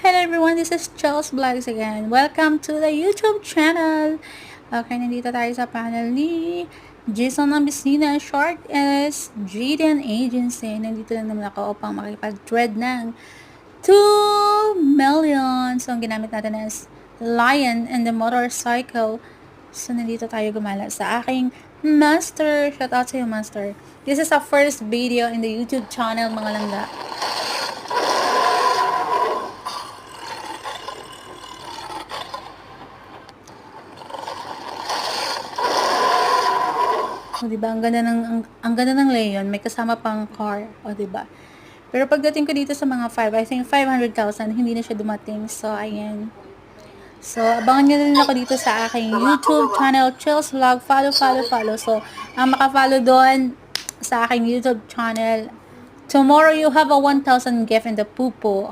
Hello everyone, this is Chels Vlogs again. Welcome to the YouTube channel. Okay, nandito tayo sa panel ni Jason Ambisina, short is Jaden Agency. Nandito lang naman ako upang makipag-thread ng 2 million. So, ang ginamit natin is Lion and the Motorcycle. So, nandito tayo gumala sa aking master. Shout out sa iyo, master. This is our first video in the YouTube channel, mga langga. O, diba? Ang ganda ng Leon. May kasama pang car. O, diba? Pero pagdating ko dito sa mga 5, I think 500,000, hindi na siya dumating. So, ayan. So, abangan nyo rin ako dito sa aking YouTube channel, Chels Vlog. Follow. So, ang makafollow doon sa aking YouTube channel, tomorrow you have a 1,000 gift in the pupo.